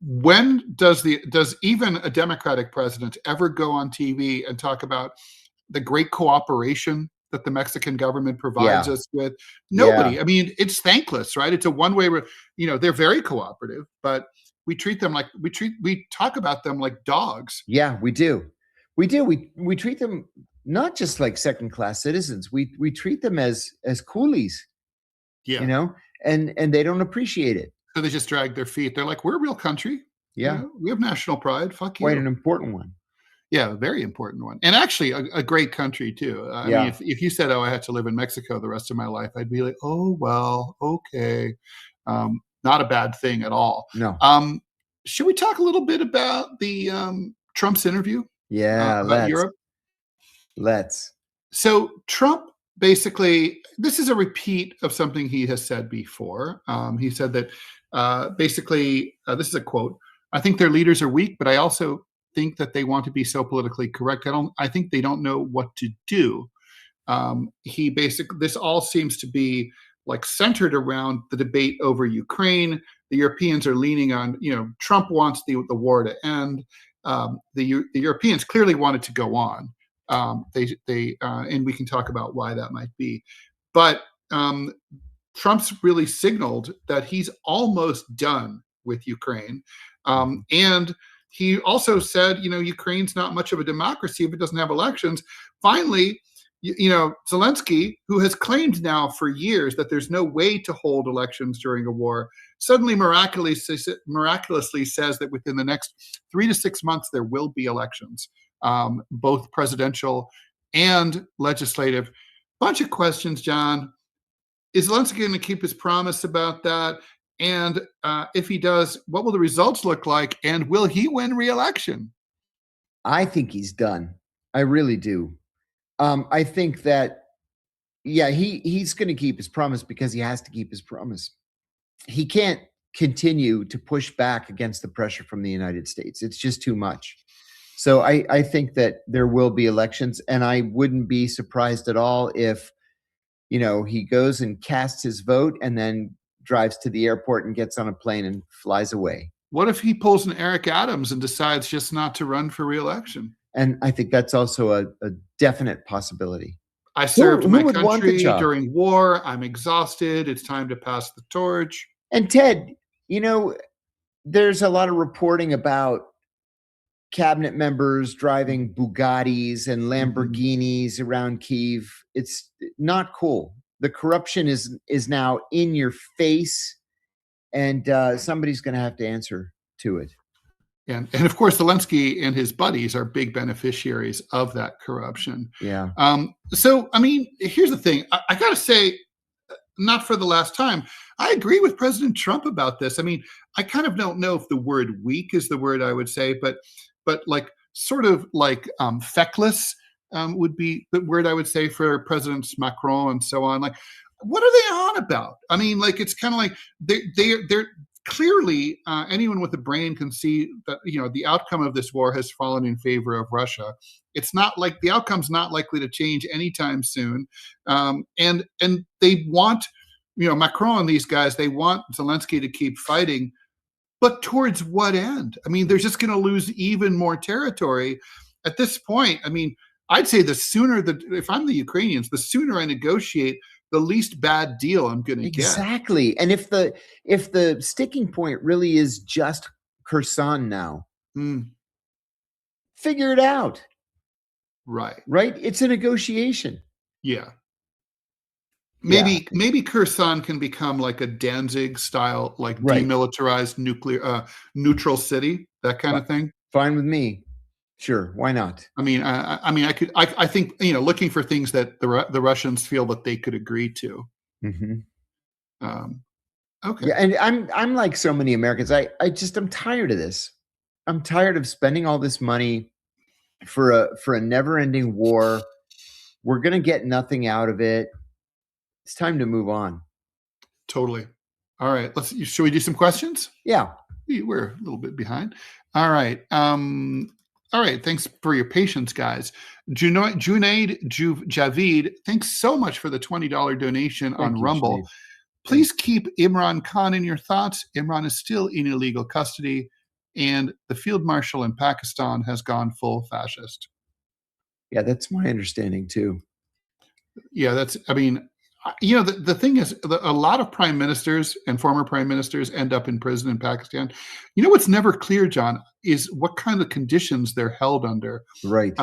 when does even a Democratic president ever go on TV and talk about the great cooperation that the Mexican government provides us with? Nobody. Yeah. I mean, it's thankless, right? It's a one-way. They're very cooperative, but we treat them like we talk about them like dogs. Yeah, we do. We treat them not just like second-class citizens. We treat them as coolies. Yeah, and they don't appreciate it. So they just drag their feet. They're like, we're a real country. Yeah, we have national pride. Fuck you. Quite an important one. Yeah, a very important one. And actually a great country too. I mean, if you said, I had to live in Mexico the rest of my life, I'd be like, oh, well, okay. Not a bad thing at all. No. Should we talk a little bit about the Trump's interview? Yeah, about Europe? Let's. So Trump, basically, this is a repeat of something he has said before. He said that basically, this is a quote, I think their leaders are weak, but I also think that they want to be so politically correct. I think they don't know what to do. This all seems to be like centered around the debate over Ukraine. The Europeans are leaning on, Trump wants the war to end. The Europeans clearly want it to go on. And we can talk about why that might be. But Trump's really signaled that he's almost done with Ukraine. And he also said, Ukraine's not much of a democracy if it doesn't have elections. Finally, Zelensky, who has claimed now for years that there's no way to hold elections during a war, suddenly miraculously says that within the next 3 to 6 months, there will be elections, both presidential and legislative. Bunch of questions, John. Is Zelensky going to keep his promise about that? And if he does, what will the results look like? And will he win re-election? I think he's done. I really do. I think that, he's going to keep his promise because he has to keep his promise. He can't continue to push back against the pressure from the United States. It's just too much. So I think that there will be elections, and I wouldn't be surprised at all if he goes and casts his vote and then drives to the airport and gets on a plane and flies away. What if he pulls an Eric Adams and decides just not to run for re-election? And I think that's also a definite possibility. I served my country during war. I'm exhausted. It's time to pass the torch. And Ted, there's a lot of reporting about cabinet members driving Bugattis and Lamborghinis around Kyiv. It's not cool. The corruption is now in your face, and somebody's going to have to answer to it. And of course, Zelensky and his buddies are big beneficiaries of that corruption. Yeah. So, I mean, here's the thing. I got to say, not for the last time, I agree with President Trump about this. I mean, I kind of don't know if the word weak is the word I would say, but like sort of like feckless would be the word I would say for Presidents Macron and so on. Like, what are they on about? I mean, like, it's kind of like they're clearly anyone with a brain can see that the outcome of this war has fallen in favor of Russia. It's not like the outcome's not likely to change anytime soon, and they want Macron and these guys, they want Zelensky to keep fighting, but towards what end? I mean, they're just going to lose even more territory at this point. I mean, I'd say the sooner if I'm the Ukrainians, the sooner I negotiate, the least bad deal I'm going to get. Exactly. And if the sticking point really is just Kherson now, figure it out. Right. It's a negotiation. Yeah. Maybe Kherson can become like a Danzig style, like demilitarized neutral city, that kind of thing. Fine with me. Sure, why not? I mean, I think looking for things that the Russians feel that they could agree to. Okay. Yeah, and I'm like so many Americans. I'm tired of this. I'm tired of spending all this money for a never-ending war. We're gonna get nothing out of it. It's time to move on. Totally. All right. Should we do some questions? Yeah. We're a little bit behind. All right. All right. Thanks for your patience, guys. Junaid Javid, thanks so much for the $20 donation on Rumble. Junaid. Please keep Imran Khan in your thoughts. Imran is still in illegal custody, and the field marshal in Pakistan has gone full fascist. Yeah, that's my understanding too. Yeah, the thing is, a lot of prime ministers and former prime ministers end up in prison in Pakistan. What's never clear, John, is what kind of conditions they're held under. Right.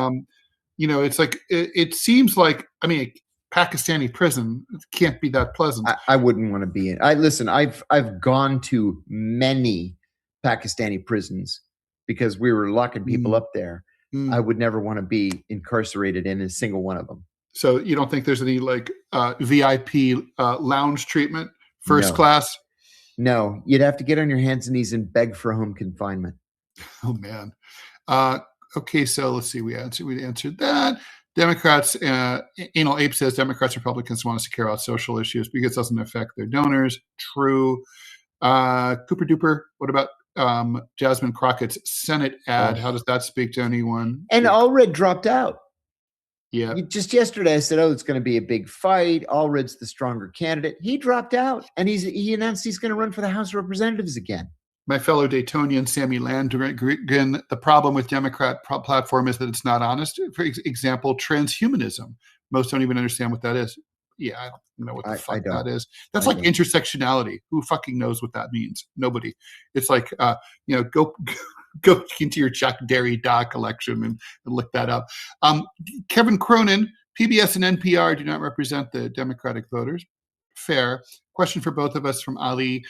It's like it seems like, I mean, Pakistani prison can't be that pleasant. I wouldn't want to be in. Listen, I've gone to many Pakistani prisons because we were locking people up there. I would never want to be incarcerated in a single one of them. So you don't think there's any like VIP lounge treatment, first class? No, you'd have to get on your hands and knees and beg for home confinement. Oh man. Okay, so let's see. We answered that. Democrats, Anal Ape says Democrats, Republicans want us to care about social issues because it doesn't affect their donors. True. Cooper Duper. What about Jasmine Crockett's Senate ad? How does that speak to anyone? And Allred dropped out. Yeah. Just yesterday, I said, it's going to be a big fight. Allred's the stronger candidate. He dropped out, and he announced he's going to run for the House of Representatives again. My fellow Daytonian, Sammy Landrigan, the problem with Democrat platform is that it's not honest. For example, transhumanism. Most don't even understand what that is. Yeah, I don't know what the fuck that is. That's like intersectionality. Who fucking knows what that means? Nobody. It's like, go into your Chuck Derrida collection and look that up. Kevin Cronin, PBS and NPR do not represent the Democratic voters. Fair. Question for both of us from Ali.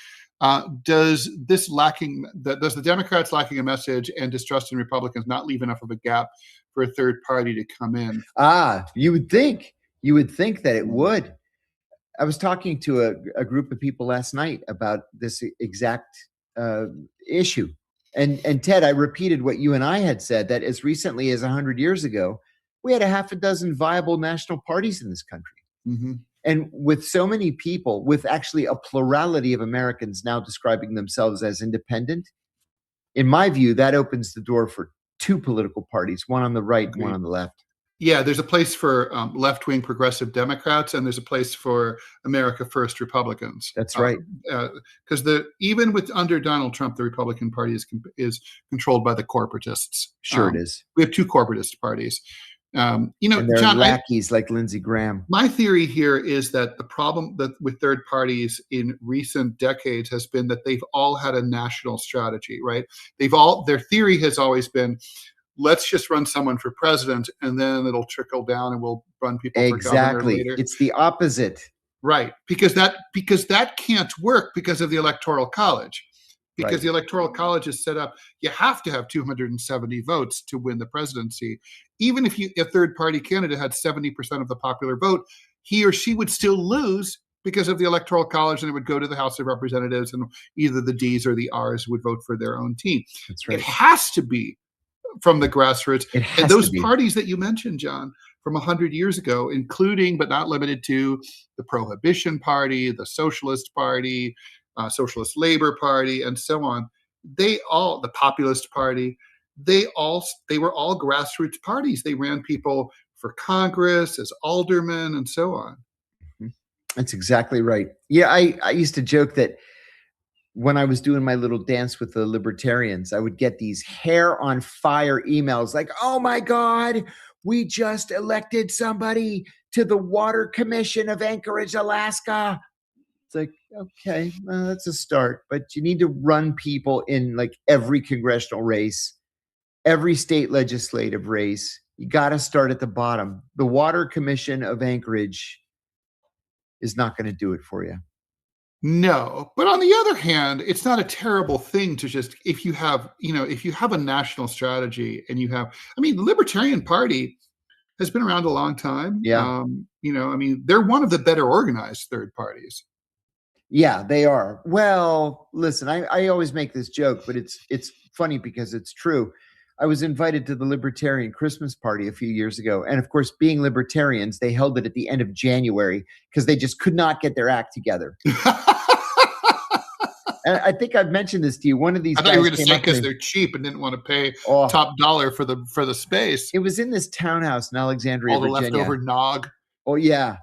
Does the Democrats lacking a message and distrust in Republicans not leave enough of a gap for a third party to come in? You would think that it would. I was talking to a group of people last night about this exact issue. And Ted, I repeated what you and I had said, that as recently as 100 years ago, we had a half a dozen viable national parties in this country. Mm-hmm. And with so many people, with actually a plurality of Americans now describing themselves as independent, in my view, that opens the door for two political parties, one on the right and one on the left. Yeah, there's a place for left-wing progressive Democrats, and there's a place for America First Republicans. That's right. Because even with under Donald Trump, the Republican Party is controlled by the corporatists. Sure, it is. We have two corporatist parties. And they're John, lackeys like Lindsey Graham. My theory here is that the problem with third parties in recent decades has been that they've all had a national strategy, right? Their theory has always been, let's just run someone for president, and then it'll trickle down, and we'll run people for governor later. It's the opposite, right? Because that can't work because of the Electoral College. Because Right. the Electoral College is set up, you have to have 270 votes to win the presidency. Even if a third-party candidate had 70% of the popular vote, he or she would still lose because of the Electoral College, and it would go to the House of Representatives, and either the Ds or the Rs would vote for their own team. That's right. It has to be from the grassroots. It has And those to be. parties that you mentioned, John, from 100 years ago, including but not limited to the Prohibition Party, the Socialist Party, Socialist Labor Party, and so on, the Populist Party, they were all grassroots parties. They ran people for Congress as aldermen and so on. That's exactly right. Yeah, I used to joke that when I was doing my little dance with the libertarians, I would get these hair on fire emails like, oh my God, we just elected somebody to the Water Commission of Anchorage, Alaska. It's like, okay, well, that's a start, but you need to run people in like every congressional race, every state legislative race. You got to start at the bottom. The Water Commission of Anchorage is not going to do it for you. No, but on the other hand, it's not a terrible thing to just, if you have a national strategy and the Libertarian Party has been around a long time. Yeah. They're one of the better organized third parties. Yeah, they are. Well, listen, I always make this joke, but it's funny because it's true. I was invited to the Libertarian Christmas party a few years ago. And of course, being libertarians, they held it at the end of January because they just could not get their act together. And I think I've mentioned this to you. One of these I thought guys you were going to came say up to because me. they're cheap and didn't want to pay Oh, top dollar for the space. it was in this townhouse in Alexandria, All the Virginia. leftover nog. Oh, yeah.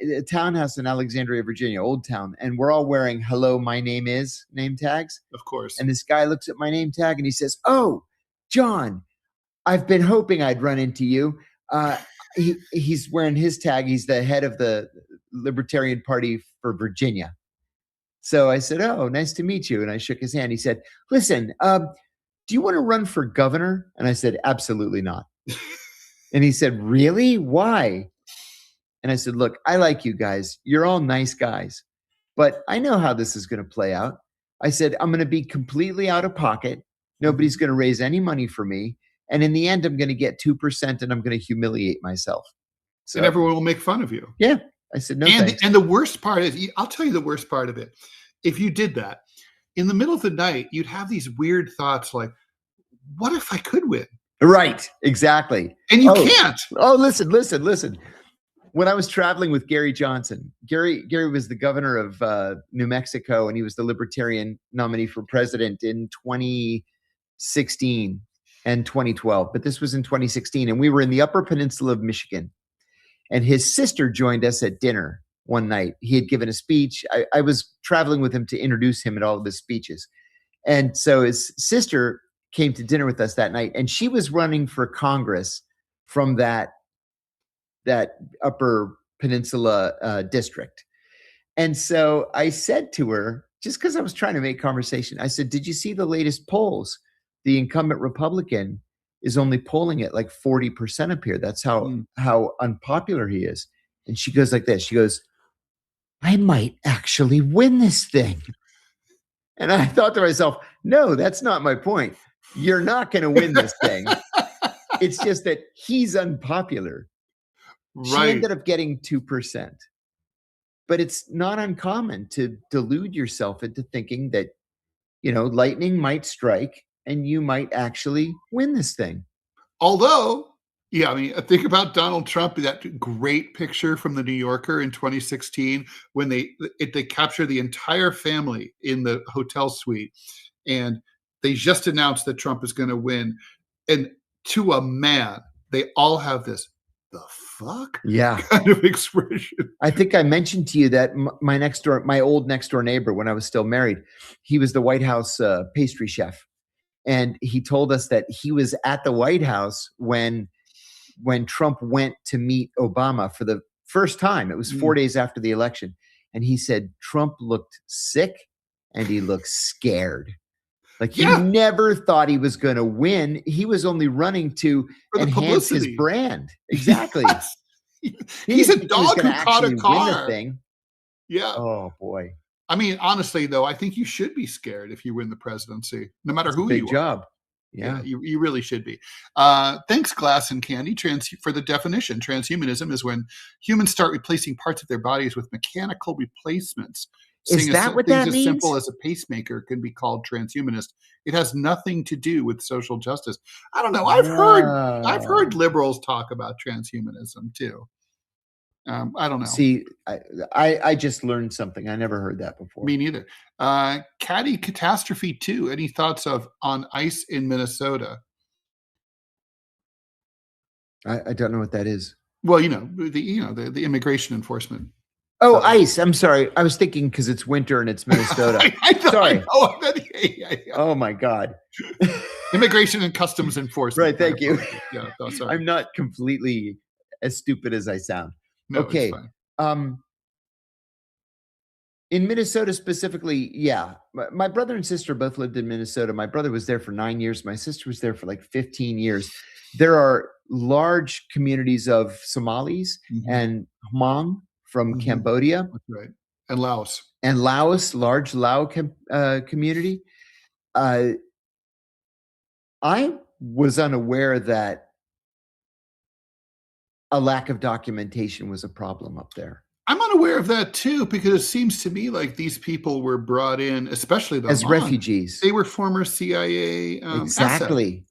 A townhouse in Alexandria, Virginia, Old Town. And we're all wearing "Hello, my name is" name tags. Of course. And this guy looks at my name tag and he says, "Oh, John, I've been hoping I'd run into you." He's wearing his tag. He's the head of the Libertarian Party for Virginia. So I said, "Oh, nice to meet you." And I shook his hand. He said, "Listen, do you want to run for governor?" And I said, "Absolutely not." And he said, "Really? Why?" And I said, "Look, I like you guys. You're all nice guys, but I know how this is going to play out." I said, "I'm going to be completely out of pocket. Nobody's going to raise any money for me. And in the end, I'm going to get 2% and I'm going to humiliate myself." So, and everyone will make fun of you. yeah, I said, "No, thanks." And the worst part is, I'll tell you the worst part of it. If you did that, in the middle of the night, you'd have these weird thoughts like, what if I could win? Right, exactly. And you can't. Oh, listen. When I was traveling with Gary Johnson, Gary was the governor of New Mexico, and he was the Libertarian nominee for president in 2016 and 2012. But this was in 2016, and we were in the Upper Peninsula of Michigan. And his sister joined us at dinner one night. He had given a speech. I was traveling with him to introduce him at all of his speeches. And so his sister came to dinner with us that night, and she was running for Congress from that Upper Peninsula district. And so I said to her, just because I was trying to make conversation, I said, "Did you see the latest polls? The incumbent Republican is only polling at like 40% up here. That's how unpopular he is." And she goes like this. She goes, "I might actually win this thing." And I thought to myself, no, that's not my point. You're not going to win this thing. It's just that he's unpopular. She Right. ended up getting 2%. But it's not uncommon to delude yourself into thinking that, lightning might strike and you might actually win this thing. Although, think about Donald Trump, that great picture from the New Yorker in 2016 when they capture the entire family in the hotel suite, and they just announced that Trump is going to win. And to a man, they all have this the fuck? Yeah. Kind of expression. I think I mentioned to you that my old next door neighbor, when I was still married, he was the White House pastry chef. And he told us that he was at the White House when Trump went to meet Obama for the first time. It was 4 days after the election. And he said Trump looked sick and he looked scared. Like he never thought he was going to win. He was only running to enhance his brand. Exactly. Yes. He's a dog who caught a car. Thing. Yeah. Oh boy. I mean, honestly, though, I think you should be scared if you win the presidency, no matter who you are. Big job. Yeah, you really should be. Thanks, Glass and Candy, for the definition. Transhumanism is when humans start replacing parts of their bodies with mechanical replacements. Is that what that means? Things as simple as a pacemaker can be called transhumanist. It has nothing to do with social justice. I don't know. I've heard liberals talk about transhumanism too. I don't know. See, I just learned something. I never heard that before. Me neither. Caddy Catastrophe 2. Any thoughts on ICE in Minnesota? I don't know what that is. Well, the immigration enforcement. Oh, ICE. I'm sorry. I was thinking because it's winter and it's Minnesota. Sorry. Oh my God. Immigration and Customs Enforcement. Right. Thank you. Yeah. No, sorry. I'm not completely as stupid as I sound. No, okay. In Minnesota specifically, yeah. My brother and sister both lived in Minnesota. My brother was there for 9 years. My sister was there for like 15 years. There are large communities of Somalis and Hmong from Cambodia. That's right. And Laos. Large Lao community. I was unaware that a lack of documentation was a problem up there. I'm unaware of that too, because it seems to me like these people were brought in, especially as refugees. They were former CIA. Exactly.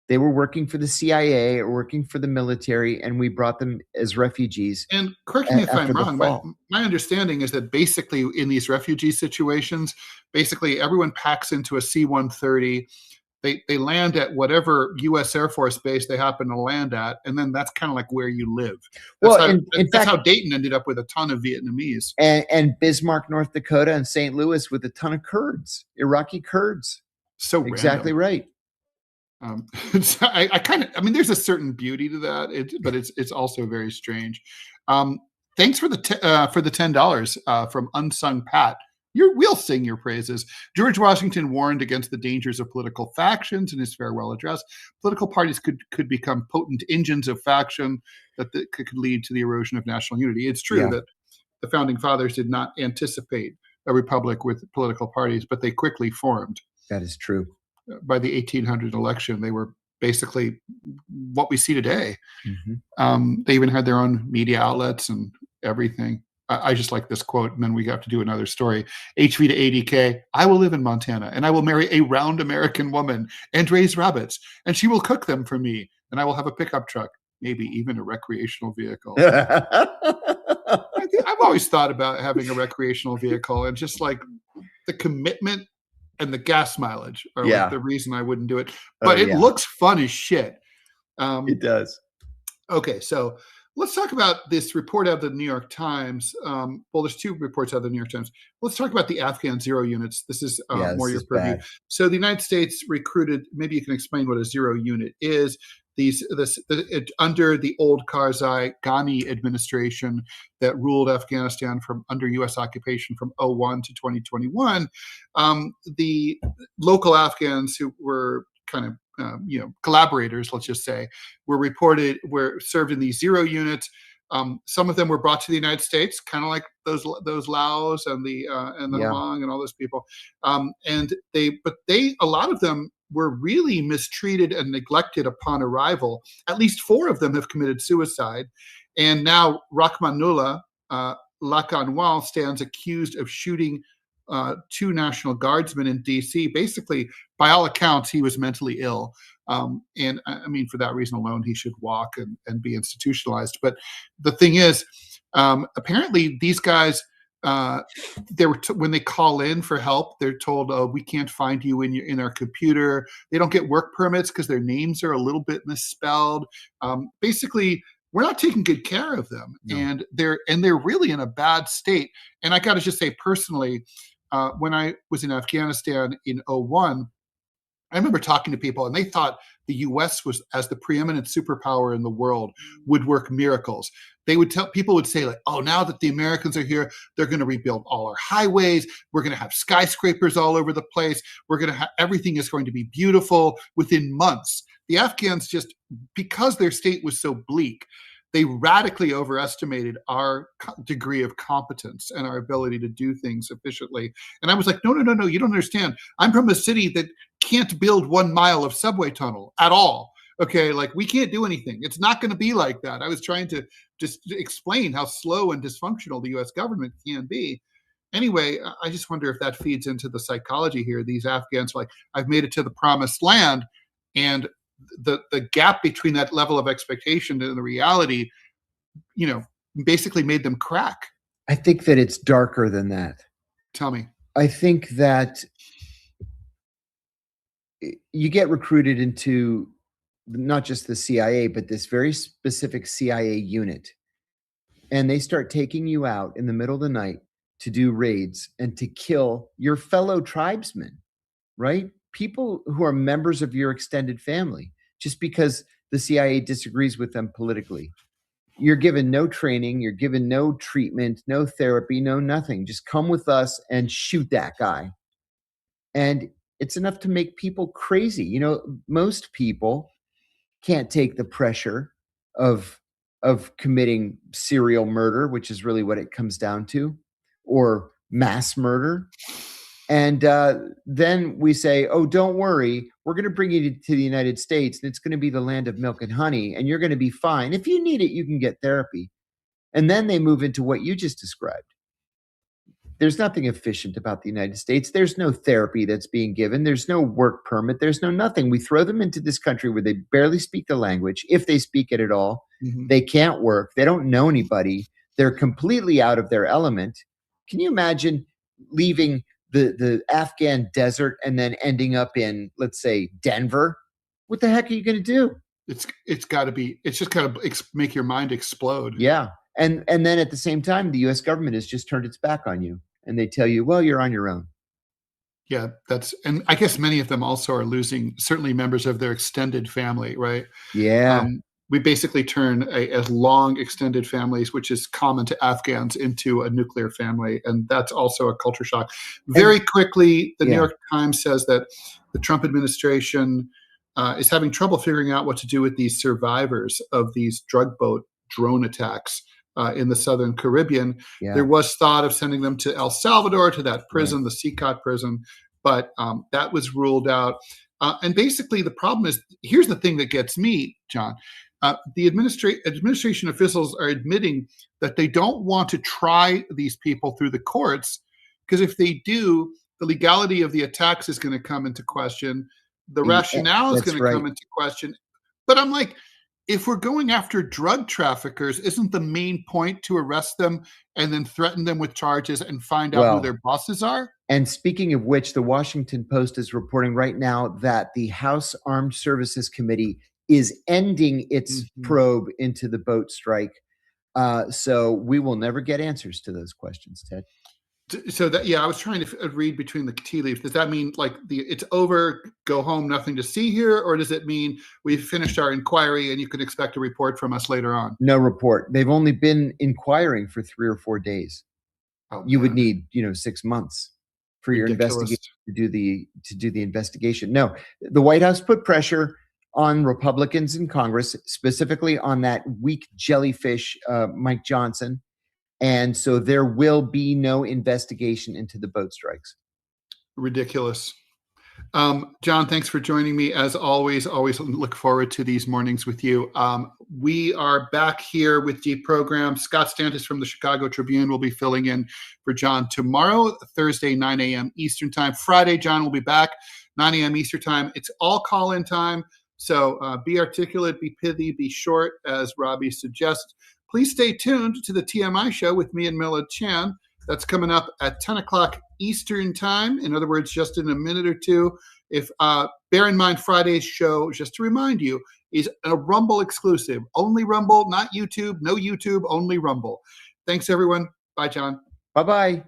They were working for the CIA or working for the military, and we brought them as refugees. And correct me if I'm wrong, my understanding is that basically in these refugee situations, basically everyone packs into a C-130. They land at whatever U.S. Air Force base they happen to land at, and then that's kind of like where you live. That's how Dayton ended up with a ton of Vietnamese. And Bismarck, North Dakota, and St. Louis with a ton of Kurds, Iraqi Kurds. So exactly right. I mean, there's a certain beauty to that, but it's also very strange. Thanks for the $10 from Unsung Pat. We'll sing your praises. George Washington warned against the dangers of political factions in his farewell address. Political parties could become potent engines of faction that could lead to the erosion of national unity. It's true that the founding fathers did not anticipate a republic with political parties, but they quickly formed. That is true. By the 1800 election, they were basically what we see today. They even had their own media outlets and everything. I just like this quote, and then we have to do another story. HV to ADK, I will live in Montana, and I will marry a round American woman and raise rabbits, and she will cook them for me, and I will have a pickup truck, maybe even a recreational vehicle. I've always thought about having a recreational vehicle, and just like the commitment and the gas mileage are like the reason I wouldn't do it. But it looks fun as shit. It does. Okay, so let's talk about this report out of the New York Times. Well, there's two reports out of the New York Times. Let's talk about the Afghan zero units. This is more your purview. So the United States recruited, maybe you can explain what a zero unit is. Under the old Karzai Ghani administration that ruled Afghanistan from under U.S. occupation from 2001 to 2021, the local Afghans who were kind of collaborators, let's just say, were served in these zero units. Some of them were brought to the United States, kind of like those Laos and the Hmong and all those people. But a lot of them were really mistreated and neglected upon arrival. At least 4 of them have committed suicide. And now Rahmanullah Lakanwal stands accused of shooting 2 National Guardsmen in D.C. Basically, by all accounts, he was mentally ill. And I mean, for that reason alone, he should walk and be institutionalized. But the thing is, apparently these guys they were when they call in for help, they're told, "Oh, we can't find you in our computer." They don't get work permits because their names are a little bit misspelled. Basically, we're not taking good care of them, No. and they're really in a bad state. And I got to just say personally, when I was in Afghanistan in 2001, I remember talking to people, and they thought the U.S. was, as the preeminent superpower in the world, would work miracles. People would say, like, "Oh, now that the Americans are here, they're going to rebuild all our highways. We're going to have skyscrapers all over the place. Everything is going to be beautiful within months." The Afghans because their state was so bleak, they radically overestimated our degree of competence and our ability to do things efficiently. And I was like, no, you don't understand. I'm from a city that can't build 1 mile of subway tunnel at all. Okay, like, we can't do anything. It's not going to be like that. I was trying to just explain how slow and dysfunctional the U.S. government can be. Anyway, I just wonder if that feeds into the psychology here. These Afghans are like, I've made it to the promised land, and the gap between that level of expectation and the reality, basically made them crack. I think that it's darker than that. Tell me. I think that you get recruited into not just the CIA, but this very specific CIA unit. And they start taking you out in the middle of the night to do raids and to kill your fellow tribesmen, right? People who are members of your extended family, just because the CIA disagrees with them politically. You're given no training, you're given no treatment, no therapy, no nothing. Just come with us and shoot that guy. And it's enough to make people crazy. Most people can't take the pressure of committing serial murder, which is really what it comes down to, or mass murder. And then we say, "Oh, don't worry, we're going to bring you to the United States, and it's going to be the land of milk and honey, and you're going to be fine. If you need it, you can get therapy." And then they move into what you just described. There's nothing efficient about the United States. There's no therapy that's being given. There's no work permit. There's no nothing. We throw them into this country where they barely speak the language, if they speak it at all. Mm-hmm. They can't work. They don't know anybody. They're completely out of their element. Can you imagine leaving the Afghan desert and then ending up in, let's say, Denver? What the heck are you going to do? It's just got to make your mind explode. Yeah. And then at the same time, the U.S. government has just turned its back on you, and they tell you, well, you're on your own. Yeah, and I guess many of them also are losing certainly members of their extended family, right? Yeah. We basically turn a long extended families, which is common to Afghans, into a nuclear family. And that's also a culture shock. Very quickly, the New York Times says that the Trump administration is having trouble figuring out what to do with these survivors of these drug boat drone attacks in the Southern Caribbean. Yeah. There was thought of sending them to El Salvador, to that prison, the CCOT prison, but that was ruled out. And basically the problem is, here's the thing that gets me, John. The administration officials are admitting that they don't want to try these people through the courts, because if they do, the legality of the attacks is going to come into question. The rationale is going to come into question. But I'm like, if we're going after drug traffickers, isn't the main point to arrest them and then threaten them with charges and find out who their bosses are? And speaking of which, the Washington Post is reporting right now that the House Armed Services Committee is ending its probe into the boat strike. So we will never get answers to those questions, Ted. So I was trying to read between the tea leaves. Does that mean like it's over, go home, nothing to see here? Or does it mean we've finished our inquiry and you can expect a report from us later on? No report. They've only been inquiring for 3 or 4 days. You would need, 6 months for your investigation to do the investigation. No, the White House put pressure on Republicans in Congress, specifically on that weak jellyfish, Mike Johnson. And so there will be no investigation into the boat strikes. Ridiculous. John, thanks for joining me. As always look forward to these mornings with you. We are back here with DeProgram. Scott Stantis from the Chicago Tribune will be filling in for John tomorrow, Thursday, 9 a.m. Eastern time. Friday, John will be back, 9 a.m. Eastern time. It's all call-in time. So be articulate, be pithy, be short, as Robbie suggests. Please stay tuned to the TMI show with me and Millard Chan. That's coming up at 10 o'clock Eastern time. In other words, just in a minute or two. If bear in mind, Friday's show, just to remind you, is a Rumble exclusive. Only Rumble, not YouTube. No YouTube, only Rumble. Thanks, everyone. Bye, John. Bye-bye.